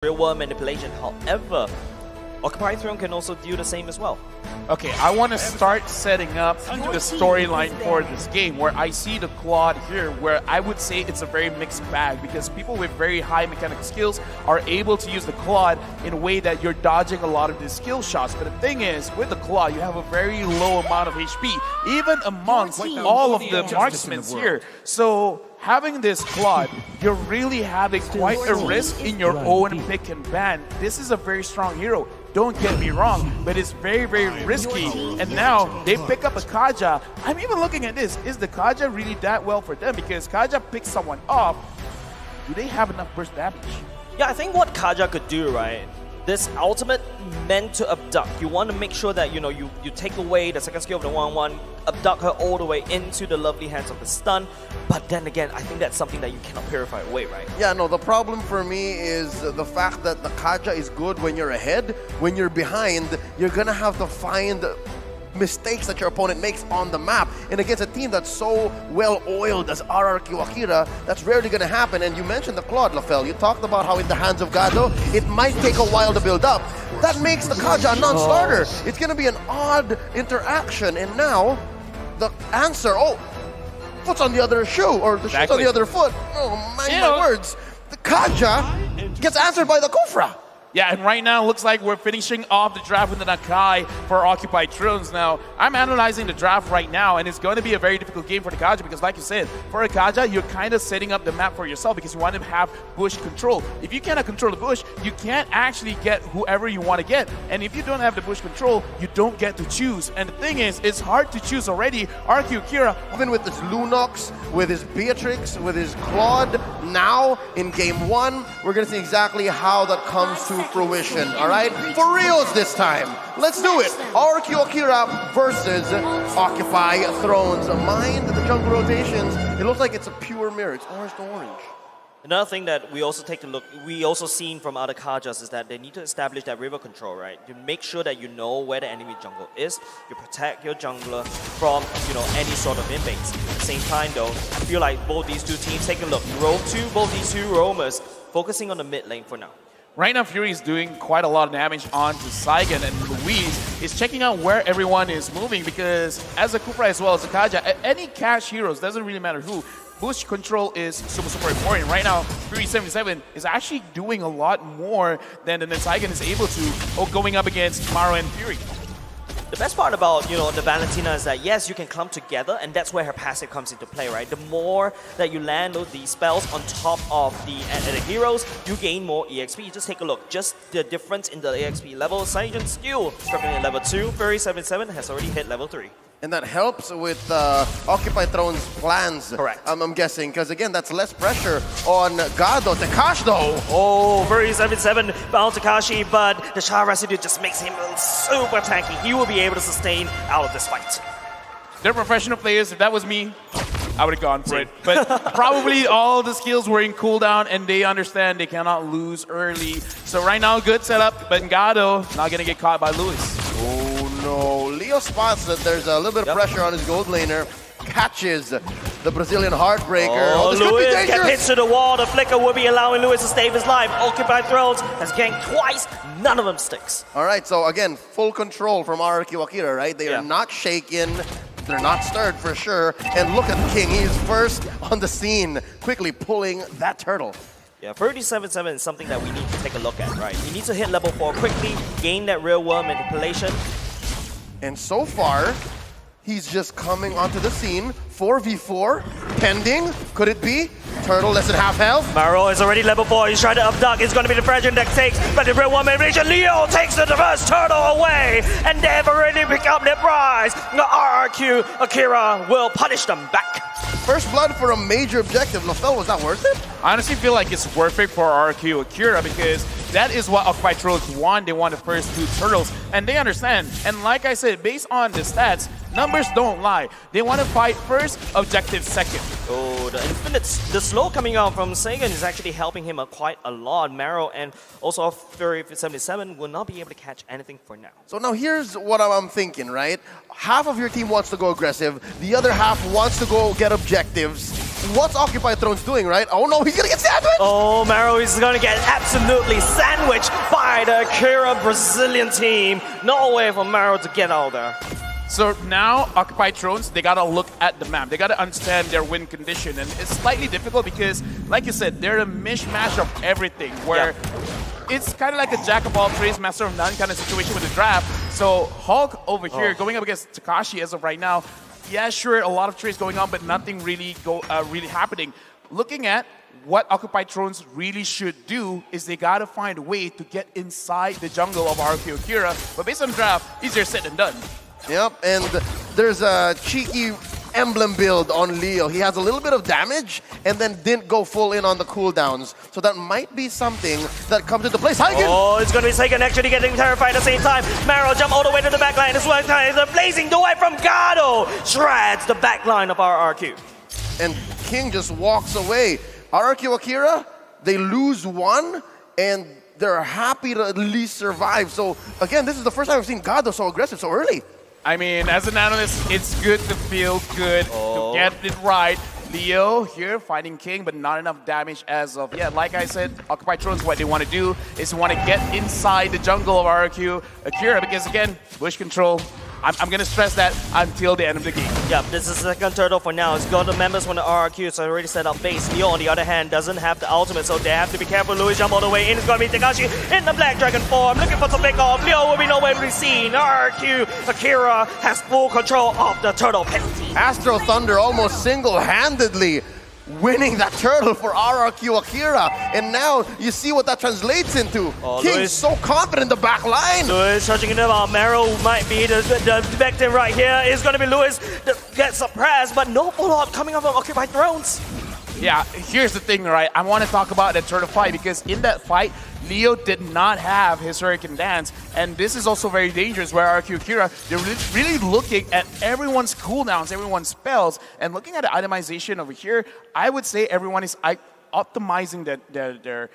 real world manipulation. However, Occupy Throne can also do the same as well. Okay, I want to start setting up the storyline for this game where I see the Claude here, where I would say it's a very mixed bag because people with very high mechanical skills are able to use the Claude in a way that you're dodging a lot of the skill shots. But the thing is, with the Claude, you have a very low amount of HP, even amongst all of the marksmen here. So having this Claude, you're really having quite a risk in your own pick and ban. This is a very strong hero. Don't get me wrong, but it's very, very risky. And now they pick up a Kaja. I'm even looking at this. Is the Kaja really that well for them? Because Kaja picks someone off. Do they have enough burst damage? Yeah, I think what Kaja could do, right? This ultimate meant to abduct. You want to make sure that you take away the second skill of the 1-1, abduct her all the way into the lovely hands of the stun. But then again, I think that's something that you cannot purify away, right? Yeah, no, the problem for me is the fact that the Kaja is good when you're ahead. When you're behind, you're gonna have to find mistakes that your opponent makes on the map. And against a team that's so well-oiled as Rrq Akira, that's rarely going to happen. And you mentioned the Claude, Lafell. You talked about how in the hands of Gado, it might take a while to build up. That makes the Kaja a non-starter. It's going to be an odd interaction. And now, the answer, foot's on the other shoe, or the shoe's on the other foot. Oh, my words. The Kaja gets answered by the Kufra. Yeah, and right now, it looks like we're finishing off the draft with the Nakai for Occupied Thrones. Now, I'm analyzing the draft right now, and it's going to be a very difficult game for the Kaja because, like you said, for a Kaja, you're kind of setting up the map for yourself because you want to have bush control. If you cannot control the bush, you can't actually get whoever you want to get. And if you don't have the bush control, you don't get to choose. And the thing is, it's hard to choose already. Rrq Akira, even with his Lunox, with his Beatrix, with his Claude, now in game 1, we're going to see exactly how that comes to fruition, all right? For reals this time. Let's do it. Rrq Akira versus Occupy Thrones. Mind the jungle rotations. It looks like it's a pure mirror. It's orange to orange. Another thing that we also seen from other Kajas is that they need to establish that river control, right? To make sure that you know where the enemy jungle is, you protect your jungler from, any sort of invades. At the same time though, I feel like both these two teams, take a look, both these two roamers, focusing on the mid lane for now. Right now, Fury is doing quite a lot of damage onto Saigon, and Luis is checking out where everyone is moving because as a Kufra as well as a Kaja, any cash heroes, doesn't really matter who, bush control is super important. Right now, Fury 77 is actually doing a lot more than Saigon is able to going up against Maro and Fury. The best part about, the Valentina is that, yes, you can clump together, and that's where her passive comes into play, right? The more that you land these spells on top of the heroes, you gain more EXP. Just take a look. Just the difference in the EXP level. Saigon still struggling at level 2. Fury 77 has already hit level 3. And that helps with Occupy Throne's plans. Correct. I'm guessing, because again, that's less pressure on Gado. Takash though. Oh, Fury 77 found Takashi, but the Char residue just makes him super tanky. He will be able to sustain out of this fight. They're professional players. If that was me, I would have gone for it. But probably all the skills were in cooldown, and they understand they cannot lose early. So right now, good setup, but Gado not going to get caught by Lewis. Oh no, Leo spots that there's a little bit of pressure on his gold laner, catches the Brazilian Heartbreaker. Oh, Lewis gets hit to the wall. The flicker will be allowing Lewis to save his life. Occupied Thrones has ganked twice. None of them sticks. All right, so again, full control from Rrq Akira, right? They are not shaken. They're not stirred for sure. And look at King. He is first on the scene, quickly pulling that turtle. Yeah, 37-7 is something that we need to take a look at, right? You need to hit level 4 quickly, gain that real world manipulation. And so far, he's just coming onto the scene. 4v4, pending. Could it be? Turtle less than half health. Maro is already level 4. He's trying to abduct. It's going to be the fragile that takes, but the real one manipulation. Leo takes the first turtle away, and they've already picked up their prize. The Rrq Akira will punish them back. First blood for a major objective. Lafell, was that worth it? I honestly feel like it's worth it for Rrq Akira because that is what Occupy Thrones want. They want the first 2 turtles, and they understand. And like I said, based on the stats, numbers don't lie. They want to fight first, objective second. Oh, the the slow coming out from Sagan is actually helping him quite a lot. Marrow and also Fury 77 will not be able to catch anything for now. So now here's what I'm thinking, right? Half of your team wants to go aggressive, the other half wants to go get objectives. What's Occupy Thrones doing, right? Oh no, he's gonna get sandwiched! Oh, Marrow is gonna get absolutely sandwiched by the Akira Brazilian team. No way for Marrow to get out there. So now, Occupy Thrones, they gotta look at the map. They gotta understand their win condition. And it's slightly difficult because, like you said, they're a mishmash of everything. Where it's kind of like a jack of all trades, master of none kind of situation with the draft. So Hulk over here, going up against Takashi as of right now, yeah, sure, a lot of trades going on, but nothing really happening. Looking at what Occupy Thrones really should do is they gotta find a way to get inside the jungle of Rrq Akira. But based on the draft, easier said than done. Yep, and there's a cheeky emblem build on Leo. He has a little bit of damage and then didn't go full in on the cooldowns. So that might be something that comes into place. Oh, it's going to be Sagan actually getting terrified at the same time. Marrow jump all the way to the back line as well. The blazing away from Gado shreds the back line of our Rrq. And King just walks away. Rrq Akira, they lose one and they're happy to at least survive. So again, this is the first time I've seen Gado so aggressive so early. I mean, as an analyst, it's good to feel good, to get it right. Leo here fighting King, but not enough damage as of yet. Like I said, Occupy Thrones, what they want to do is want to get inside the jungle of Rrq Akira because, again, bush control. I'm going to stress that until the end of the game. Yeah, this is the second turtle for now. It's got the members from the Rrq, so already set up base. Leo, on the other hand, doesn't have the ultimate, so they have to be careful. Louis jump all the way in. It's going to be Takashi in the Black Dragon form, looking for some big off. Leo will be nowhere to be seen. Rrq Akira has full control of the turtle penalty. Astro Thunder almost single-handedly winning that turtle for Rrq Akira. And now you see what that translates into. King's Louis, so confident in the back line. Louis charging in about Marrow might be the victim right here. It's going to be Louis that gets suppressed, but no follow-up coming up from Occupy Thrones. Yeah, here's the thing, right? I want to talk about that turtle fight because in that fight, Leo did not have his Hurricane Dance, and this is also very dangerous where Rrq Akira, they're really looking at everyone's cooldowns, everyone's spells, and looking at the itemization over here, I would say everyone is optimizing their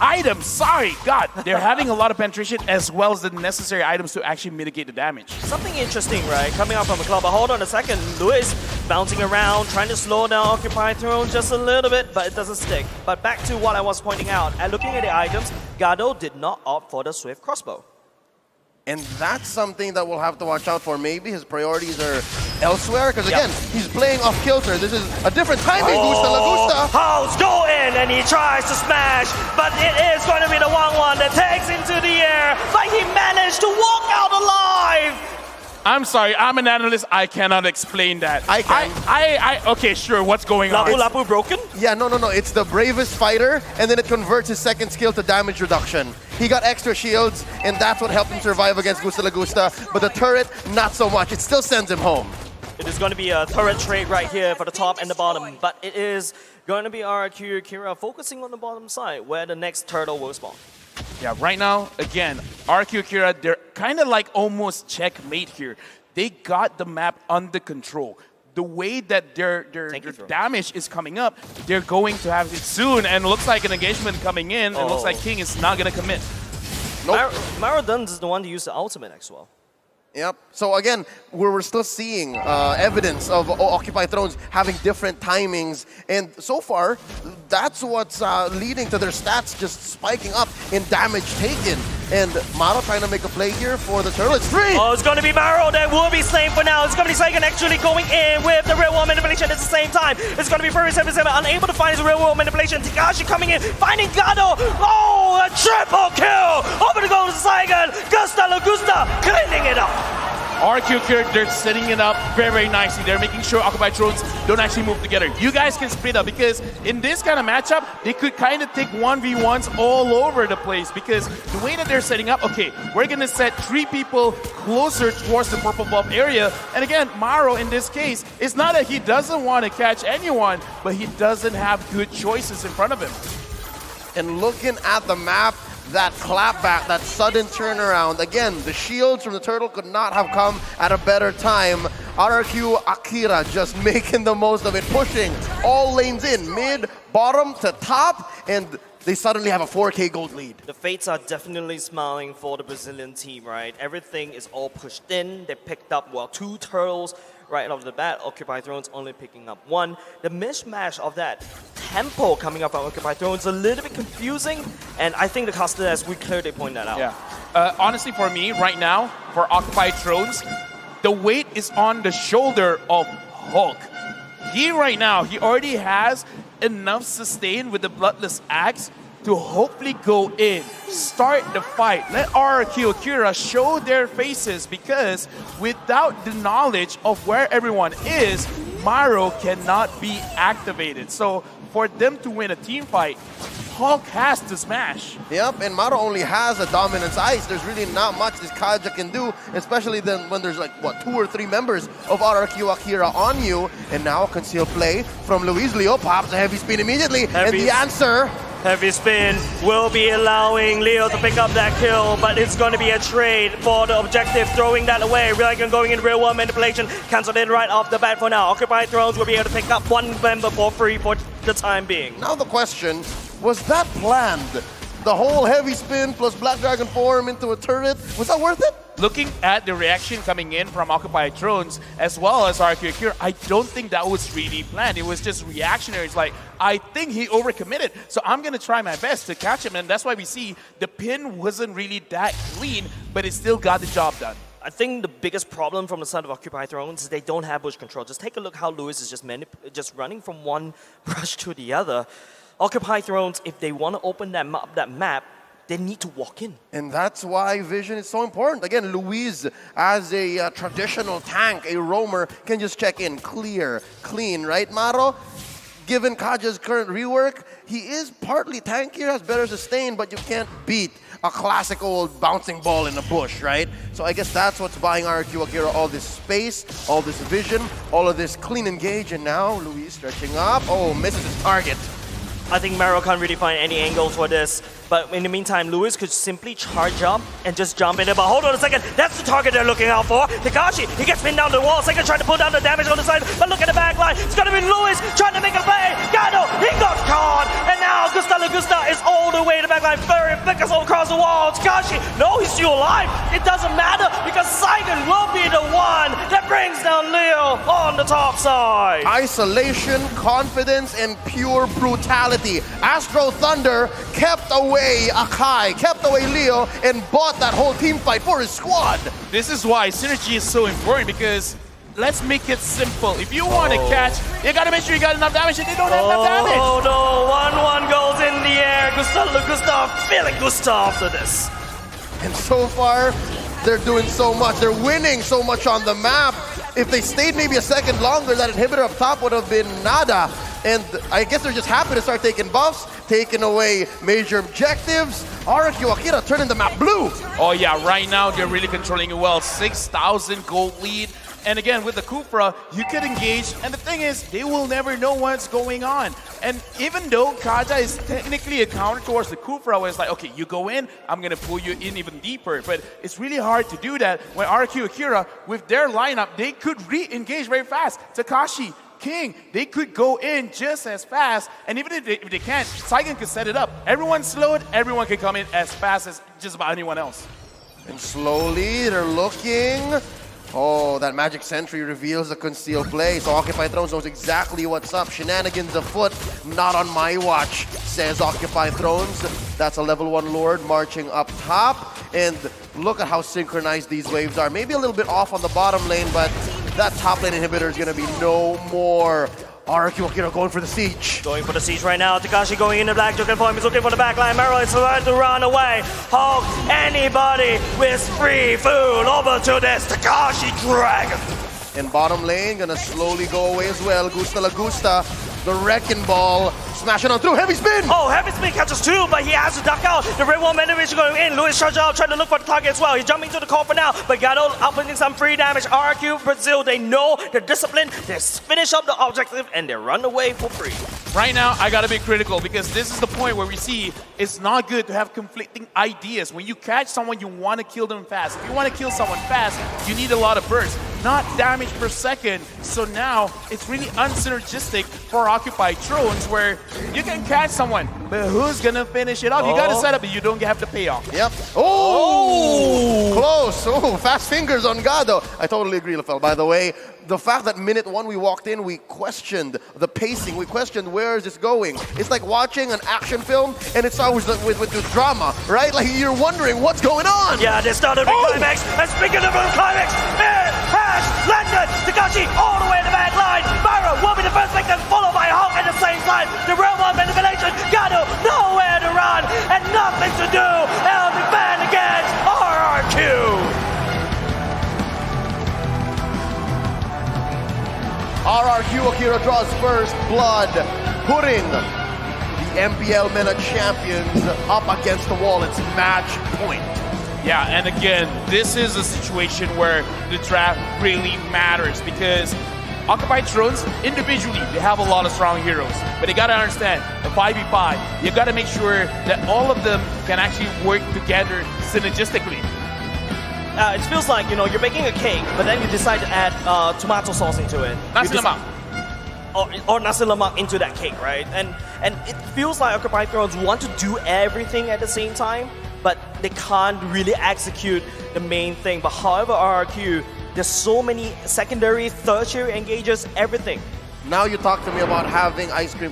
items. Sorry, God, they're having a lot of penetration as well as the necessary items to actually mitigate the damage. Something interesting, right? Coming out from the club, but hold on a second. Louis bouncing around, trying to slow down Occupy Throne just a little bit, but it doesn't stick. But back to what I was pointing out, and looking at the items, Gado did not opt for the Swift Crossbow. And that's something that we'll have to watch out for. Maybe his priorities are elsewhere, because again, he's playing off kilter. This is a different timing. Gusta la Gusta. House go in, and he tries to smash, but it is going to be the 1-1 that takes into the air, but he managed to walk out alive. I'm sorry, I'm an analyst, I cannot explain that. I can. Okay, sure, what's going on? Lapu broken? Yeah, no. It's the bravest fighter, and then it converts his second skill to damage reduction. He got extra shields, and that's what helped him survive against Gusta la Gusta. But the turret, not so much. It still sends him home. It is going to be a turret trade right here for the top and the bottom, but it is going to be Rrq Akira focusing on the bottom side, where the next turtle will spawn. Yeah, right now, again, Rrq Akira, they're kind of like almost checkmate here. They got the map under control. The way that their damage is coming up, they're going to have it soon, and it looks like an engagement coming in, and it looks like King is not going to commit. Nope. Maradon is the one to use the ultimate as well. Yep. So again, we're still seeing evidence of Occupy Thrones having different timings, and so far, that's what's leading to their stats just spiking up in damage taken. And Maro trying to make a play here for the turtle. It's 3! Oh, it's going to be Maro that will be slain for now. It's going to be Sagan actually going in with the real world manipulation at the same time. It's going to be Fury 77 unable to find his real world manipulation. Takashi coming in, finding Gado. Oh, a triple kill! Over to go to Sagan. Gusta la Gusta cleaning it up. Rrq Akira, they're setting it up very nicely. They're making sure Occupy Thrones don't actually move together. You guys can split up because in this kind of matchup, they could kind of take 1v1s all over the place because the way that they're setting up, okay, we're going to set 3 people closer towards the purple buff area. And again, Maro in this case, it's not that he doesn't want to catch anyone, but he doesn't have good choices in front of him. And looking at the map, that clapback, that sudden turnaround. Again, the shields from the turtle could not have come at a better time. Rrq Akira just making the most of it, pushing all lanes in, mid, bottom to top, and they suddenly have a 4K gold lead. The fates are definitely smiling for the Brazilian team, right? Everything is all pushed in. They picked up, well, 2 turtles right off the bat. Occupy Thrones only picking up 1. The mismatch of that tempo coming up from Occupy Thrones is a little bit confusing, and I think the caster, as we clearly point that out. Yeah. Honestly, for me, right now, for Occupy Thrones, the weight is on the shoulder of Hulk. He right now, he already has enough sustain with the Bloodless Axe to hopefully go in, start the fight, let Rrq Akira show their faces, because without the knowledge of where everyone is, Maro cannot be activated. So for them to win a team fight, Hulk has to smash. Yep, and Maro only has a Dominance Ice. There's really not much this Kaja can do, especially then when there's like, what, 2 or 3 members of Rrq Akira on you. And now concealed play from Luis. Leo pops a heavy spin immediately. And the answer... Heavy spin will be allowing Leo to pick up that kill, but it's going to be a trade for the objective, throwing that away. Rrq going in real world manipulation, cancelled it right off the bat for now. Occupied Thrones will be able to pick up 1 member for free for the time being. Now the question, was that planned? The whole heavy spin plus Black Dragon form into a turret, was that worth it? Looking at the reaction coming in from Occupied Thrones as well as Rrq Akira, I don't think that was really planned. It was just reactionary. It's like, I think he overcommitted, so I'm going to try my best to catch him. And that's why we see the pin wasn't really that clean, but it still got the job done. I think the biggest problem from the side of Occupy Thrones is they don't have bush control. Just take a look how Lewis is just running from one brush to the other. Occupy Thrones, if they want to open that map, they need to walk in. And that's why vision is so important. Again, Luis, as a traditional tank, a roamer, can just check in, clear, clean, right, Maro? Given Kaja's current rework, he is partly tankier, has better sustain, but you can't beat a classic old bouncing ball in the bush, right? So I guess that's what's buying Rrq Akira all this space, all this vision, all of this clean engage, and now Luis stretching up. Oh, misses his target. I think Maro can't really find any angles for this. But in the meantime, Lewis could simply charge up and just jump in there. But hold on a second, that's the target they're looking out for. Takashi, he gets pinned down the wall. Second trying to pull down the damage on the side. But look at the back line. It's going to be Lewis trying to make a play. Gano, he got caught. And now Gusta is all the way to the back line. Very flickers all across the wall. Takashi, no, he's still alive. It doesn't matter because Saigon will be the one that brings down Leo on the top side. Isolation, confidence, and pure brutality. Astro Thunder kept away Akai, kept away Leo, and bought that whole team fight for his squad. This is why synergy is so important, because let's make it simple. If you want to catch, you got to make sure you got enough damage, and they don't have enough damage. Oh no, 1-1 goes in the air. Gustav feeling Gustav after this. And so far, they're doing so much. They're winning so much on the map. If they stayed maybe a second longer, that inhibitor up top would have been nada. And I guess they're just happy to start taking buffs, taking away major objectives. Rrq Akira turning the map blue. Oh yeah, right now they're really controlling it well. 6,000 gold lead. And again, with the Kufra, you could engage. And the thing is, they will never know what's going on. And even though Kaja is technically a counter towards the Kufra, where it's like, okay, you go in, I'm going to pull you in even deeper. But it's really hard to do that when Rrq Akira, with their lineup, they could re-engage very fast. Takashi, King, they could go in just as fast, and even if they can't, Saigon could set it up. Everyone's slowed, everyone can come in as fast as just about anyone else. And slowly, they're looking. Oh, that Magic Sentry reveals the concealed play, so Occupy Thrones knows exactly what's up. Shenanigans afoot, not on my watch, says Occupy Thrones. That's a level 1 Lord marching up top, and look at how synchronized these waves are. Maybe a little bit off on the bottom lane, but that top lane inhibitor is going to be no more. Rrq Akira going for the siege. Going for the siege right now. Takashi going in the black token form. He's looking for the backline. Maro is trying to run away. Hulk, anybody with free food over to this Takashi Dragon. And bottom lane gonna slowly go away as well. Gusta La Gusta, the wrecking ball, smashing on through. Heavy spin! Oh, heavy spin catches 2, but he has to duck out. The red wall manipulation going in. Lewis charges out, trying to look for the target as well. He's jumping to the call for now, but Gato outputting some free damage. Rrq Brazil, they know the discipline. They finish up the objective and they run away for free. Right now, I gotta be critical because this is the point where we see it's not good to have conflicting ideas. When you catch someone, you want to kill them fast. If you want to kill someone fast, you need a lot of burst, not damage per second. So now it's really unsynergistic for occupied drones where you can catch someone, but who's gonna finish it off? You gotta set up, but you don't have to pay off. Yep. Oh! Close. Oh, fast fingers on Gado. I totally agree, Lafel. By the way, the fact that minute one we walked in, we questioned the pacing. We questioned where is this going. It's like watching an action film, and it's always with the drama, right? Like you're wondering what's going on. Yeah, they started with climax. And speaking of climax, it has landed. Takashi all the way in the back line. Myra will be the first victim, followed by Hulk at the same time. The real one manipulation. Gado nowhere to run and nothing to do. They'll defend against Rrq. Rrq Akira draws first blood, putting the MPL Mena champions up against the wall. It's match point. Yeah, and again, this is a situation where the draft really matters because occupied drones, individually, they have a lot of strong heroes. But you gotta understand, the 5v5, you gotta make sure that all of them can actually work together synergistically. It feels like, you know, you're making a cake, but then you decide to add tomato sauce into it. Nasi lemak. Or nasi lemak into that cake, right? And it feels like occupied drones want to do everything at the same time, but they can't really execute the main thing. But however, Rrq, there's so many secondary, tertiary engages, everything. Now you talk to me about having ice cream for